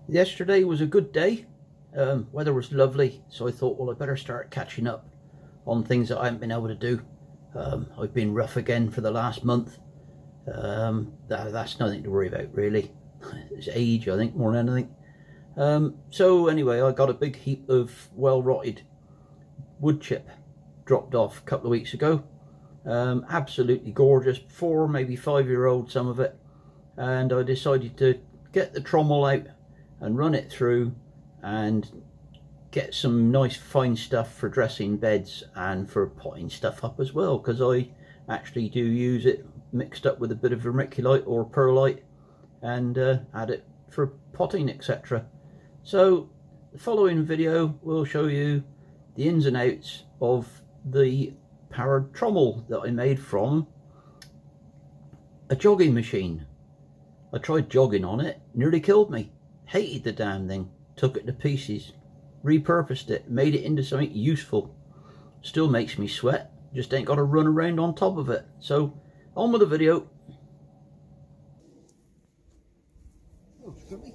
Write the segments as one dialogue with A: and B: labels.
A: Yesterday was a good day. Weather was lovely, so I thought, well, I better start catching up on things that I haven't been able to do. I've been rough again for the last month. That's nothing to worry about, really. It's age, I think, more than anything. So anyway, I got a big heap of well-rotted wood chip dropped off a couple of weeks ago. Absolutely gorgeous, 4, maybe 5-year-old, some of it. And I decided to get the trommel out and run it through and get some nice fine stuff for dressing beds and for potting stuff up as well, because I actually do use it mixed up with a bit of vermiculite or perlite and add it for potting, etc. So the following video will show you the ins and outs of the powered trommel that I made from a jogging machine. I tried jogging on it, nearly killed me. Hated the damn thing, took it to pieces, repurposed it, made it into something useful. Still makes me sweat, just ain't got to run around on top of it. So, on with the video. Oh, scrubby.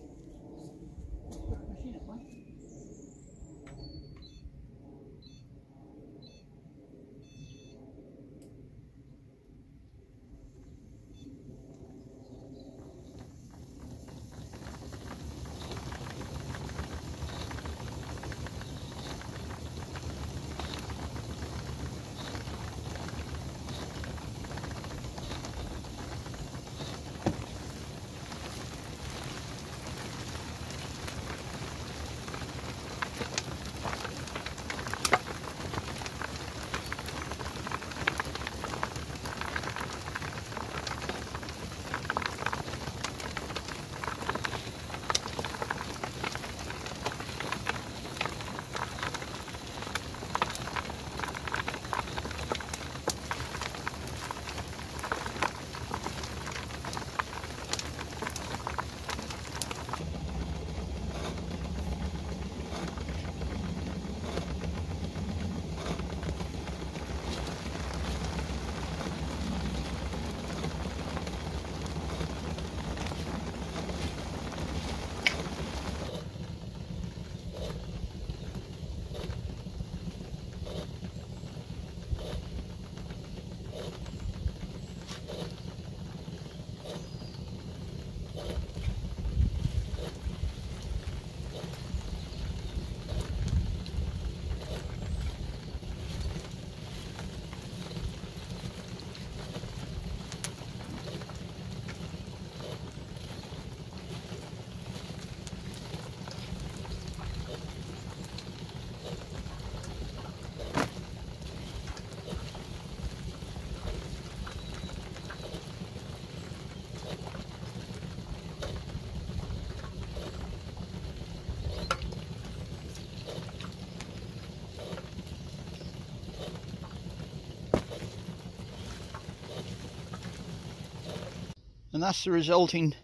A: And that's the resulting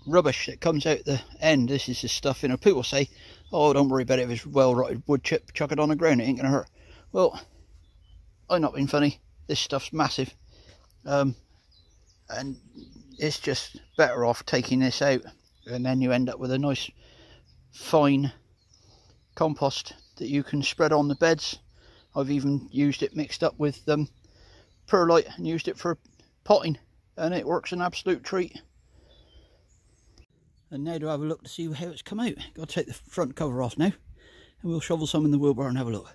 A: rubbish that comes out the end. This is the stuff, you know, people say, oh, don't worry about it, if it's well rotted wood chip, chuck it on the ground, it ain't gonna hurt. Well, I'm not being funny, this stuff's massive, and it's just better off taking this out, and then you end up with a nice fine compost that you can spread on the beds. I've even used it mixed up with perlite and used it for potting, and it works an absolute treat. And now to have a look to see how it's come out. Got to take the front cover off now, and we'll shovel some in the wheelbarrow and have a look.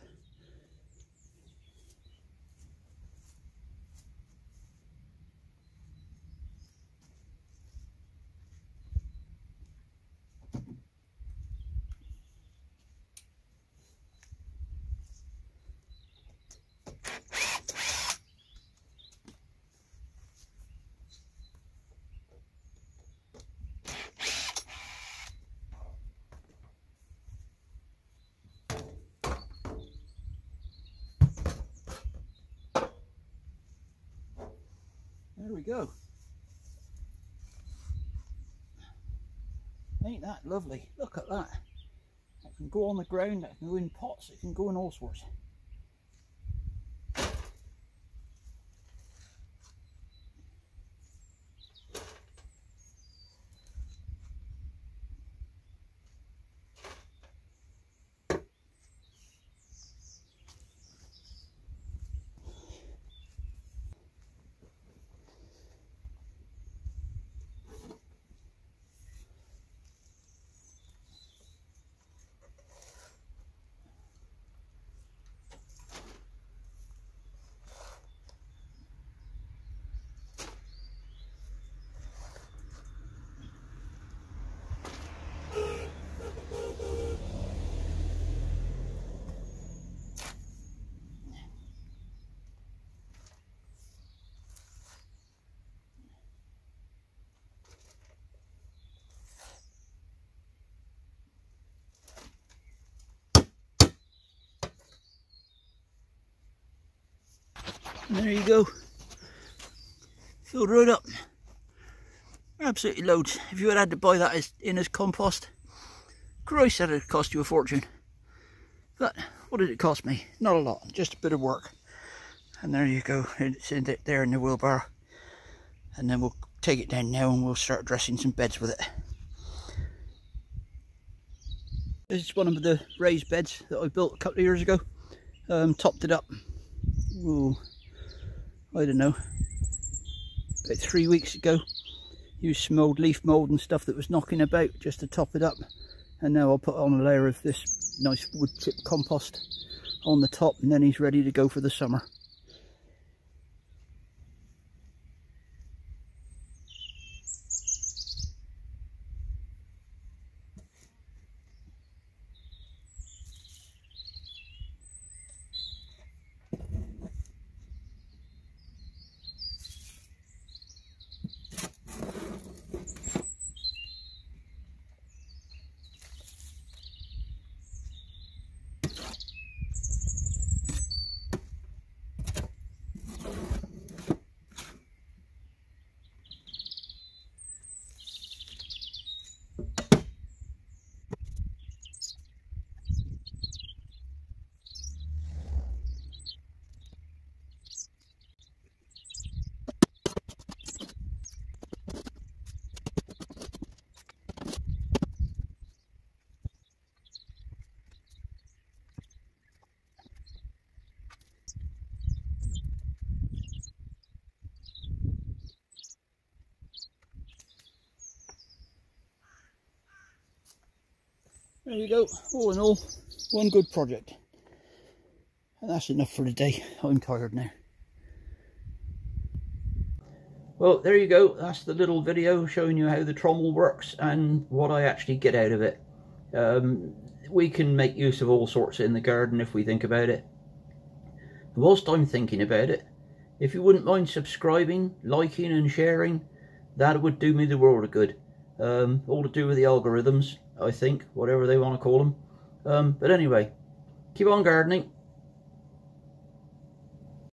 A: There we go. Ain't that lovely? Look at that. It can go on the ground, it can go in pots, it can go in all sorts. And there you go. Filled right up. Absolutely loads. If you had to buy that as compost, Christ, that'd cost you a fortune. But what did it cost me? Not a lot, just a bit of work. And there you go, it's in there in the wheelbarrow. And then we'll take it down now and we'll start dressing some beds with it. This is one of the raised beds that I built a couple of years ago. Topped it up, ooh, I don't know, about 3 weeks ago. Used some old leaf mould and stuff that was knocking about just to top it up. And now I'll put on a layer of this nice wood chip compost on the top, and then he's ready to go for the summer. There you go, all in all, one good project. And that's enough for today. I'm tired now. Well, there you go, that's the little video showing you how the trommel works and what I actually get out of it. We can make use of all sorts in the garden if we think about it. Whilst I'm thinking about it, if you wouldn't mind subscribing, liking and sharing, that would do me the world of good. All to do with the algorithms, I think, whatever they want to call them. But anyway, keep on gardening.